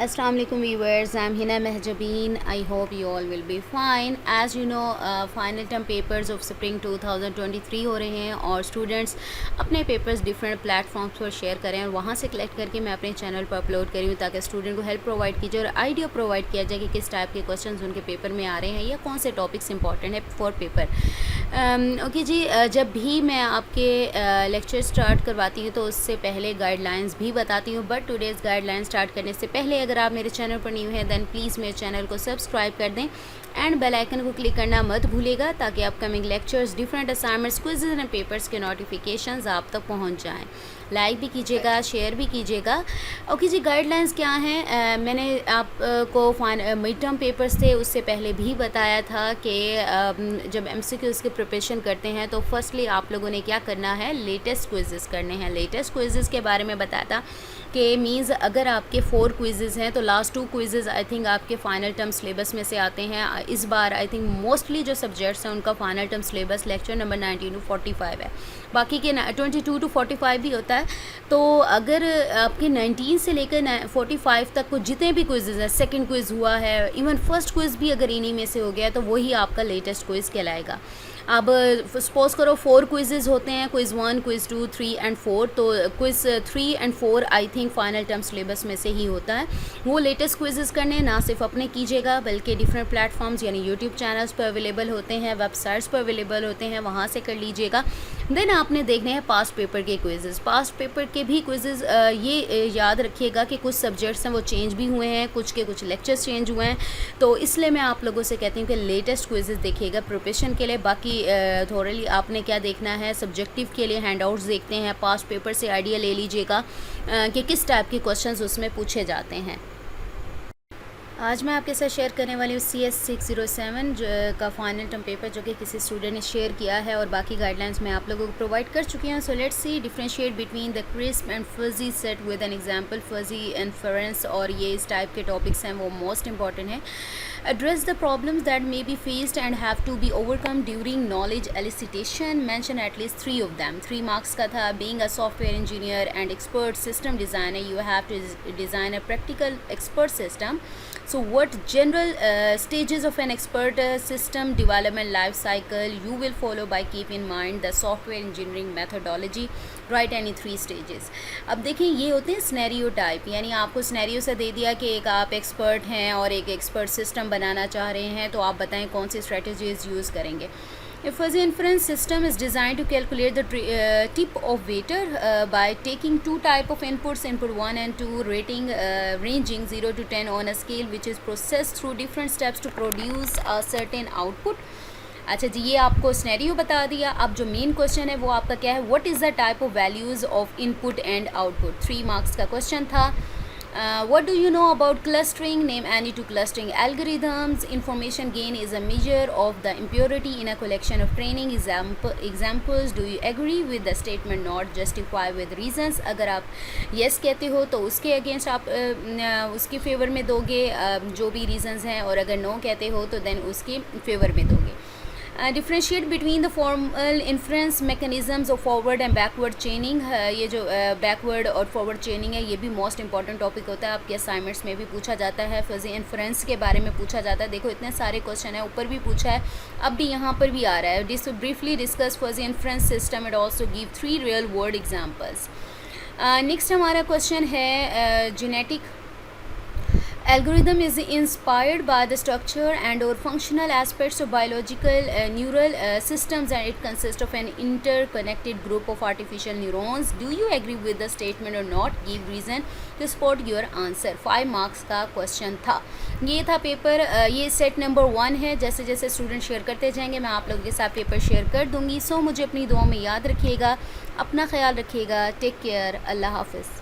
Assalamu alaikum viewers, I'm Hina Mehjabeen. I hope you all will be fine. As you know, final term papers of spring 2023 हो रहे हैं और students अपने papers different platforms पर share करें और वहाँ से कलेक्ट करके मैं अपने चैनल पर अपलोड करी हूँ ताकि स्टूडेंट को हेल्प प्रोवाइड कीजिए और आइडिया प्रोवाइड किया जाए कि किस टाइप के क्वेश्चंस उनके पेपर में आ रहे हैं या कौन से टॉपिक्स इंपॉर्टेंट है फॉर पेपर। ओके जी, जब भी मैं आपके लेक्चर स्टार्ट करवाती हूँ तो उससे पहले गाइडलाइंस भी बताती हूँ, बट टुडेज़ गाइडलाइन स्टार्ट करने से पहले अगर आप मेरे चैनल पर न्यू हैं देन प्लीज़ मेरे चैनल को सब्सक्राइब कर दें एंड बेल आइकन को क्लिक करना मत भूलिएगा ताकि upcoming lectures, different assignments, quizzes and papers के नोटिफिकेशंस आप तक पहुंच जाएं। लाइक भी कीजिएगा, शेयर भी कीजिएगा। ओके जी, गाइडलाइंस क्या हैं? मैंने आपको मिड टर्म पेपर्स थे उससे पहले भी बताया था कि जब एमसीक्यूज़ की प्रिपरेशन करते हैं तो फर्स्टली आप लोगों ने क्या करना है, लेटेस्ट क्विज़ेस करने हैं। लेटेस्ट क्विज़ेस के बारे में बताया था कि मीन्स अगर आपके 4 क्विज़ेस हैं तो लास्ट 2 क्विज़ेस आई थिंक आपके फ़ाइनल टर्म सिलेबस में से आते हैं। इस बार आई थिंक मोस्टली जो सब्जेक्ट्स हैं उनका final term syllabus lecture number 19 to 45 है, बाकी के 22 to 45 भी होता है। तो अगर आपके 19 से लेकर 45 तक को जितने भी क्विज़ेस हैं, सेकंड क्विज़ हुआ है, इवन फर्स्ट क्विज़ भी अगर इन्हीं में से हो गया तो वही आपका लेटेस्ट क्विज़ कहलाएगा। अब सपोज़ करो 4 क्विज़ेस होते हैं, क्विज़ 1, क्विज़ 2, 3 एंड 4, तो quiz 3 and 4 I think final term syllabus में से ही होता है। वो लेटेस्ट क्विज़ेस करने ना सिर्फ अपने कीजिएगा बल्कि डिफरेंट प्लेटफॉर्म्स यानी यूट्यूब चैनल्स पर अवेलेबल होते हैं, वेबसाइट्स पर अवेलेबल होते हैं, वहाँ से कर लीजिएगा। देन आपने देखने हैं पास्ट पेपर के क्विज़ेस। पास्ट पेपर के भी क्विज़ेस ये याद रखिएगा कि कुछ सब्जेक्ट्स हैं वो चेंज भी हुए हैं, कुछ के कुछ लेक्चर्स चेंज हुए हैं, तो इसलिए मैं आप लोगों से कहती हूँ कि लेटेस्ट क्विज़ेस देखिएगा प्रिपरेशन के लिए। बाकी थोड़ली आपने क्या देखना है, सब्जेक्टिव के लिए हैंडआउट्स देखते हैं, पास्ट पेपर से आइडिया ले लीजिएगा कि किस टाइप के क्वेश्चंस उसमें पूछे जाते हैं। आज मैं आपके साथ शेयर करने वाली हूँ CS 607 का फाइनल टर्म पेपर जो कि किसी स्टूडेंट ने शेयर किया है और बाकी गाइडलाइंस मैं आप लोगों को प्रोवाइड कर चुकी हूँ। So let's see differentiate between the crisp and fuzzy set with an example, fuzzy inference, और ये इस टाइप के टॉपिक्स हैं वो मोस्ट इंपॉर्टेंट है। Address the problems that may be faced and have to be overcome during knowledge elicitation. Mention at least 3 of them. 3 marks का था। Being a software engineer and expert system designer, you have to design a practical expert system. So what general stages of an expert system development life cycle you will follow by keep in mind the software engineering methodology. Write any 3 stages. अब देखिए ये होते हैं scenario type, यानी आपको scenario से दे दिया कि एक आप एक्सपर्ट हैं और एक एक्सपर्ट सिस्टम बनाना चाह रहे हैं, तो आप बताएं कौन सी स्ट्रेटजीज यूज़ करेंगे। A fuzzy inference system is designed to calculate the tip of waiter by taking 2 type of inputs, input 1 and 2, ranging 0 to 10 on a scale which is processed through different steps to produce a certain output. अच्छा जी, ये आपको scenario बता दिया। अब जो main question है वो आपका क्या है, what is the type of values of input and output. 3 marks का क्वेश्चन था। What do you know about clustering? Name any 2 clustering algorithms. Information gain is a measure of the impurity in a collection of training examples. Do you agree with the statement not justify with reasons? अगर आप yes कहते हो तो उसके against आप उसके favour में दोगे जो भी रीजंस हैं, और अगर no कहते हो तो देन उसके फेवर में दोगे। Differentiate between the formal inference mechanisms of forward and backward चेनिंग। ये जो बैकवर्ड और फॉरवर्ड चेनिंग है ये भी मोस्ट इंपॉर्टेंट टॉपिक होता है, आपके असाइनमेंट्स में भी पूछा जाता है, फजी इन्फ्रेंस के बारे में पूछा जाता है। देखो इतने सारे क्वेश्चन है, ऊपर भी पूछा है, अब भी यहाँ पर भी आ रहा है। Briefly discuss fuzzy inference system and also give 3 real world examples. Next हमारा क्वेश्चन है genetic algorithm is inspired by the structure and or functional aspects of biological neural systems, and it consists of an interconnected group of artificial neurons. Do you agree with the statement or not? Give reason to support your answer. 5 marks का question था। ये था paper, ये set number 1 है। जैसे जैसे student share करते जाएंगे मैं आप लोगों के साथ पेपर शेयर कर दूंगी। सो मुझे अपनी दुआ में याद रखिएगा, अपना ख्याल रखिएगा। टेक केयर, अल्लाह हाफिज़।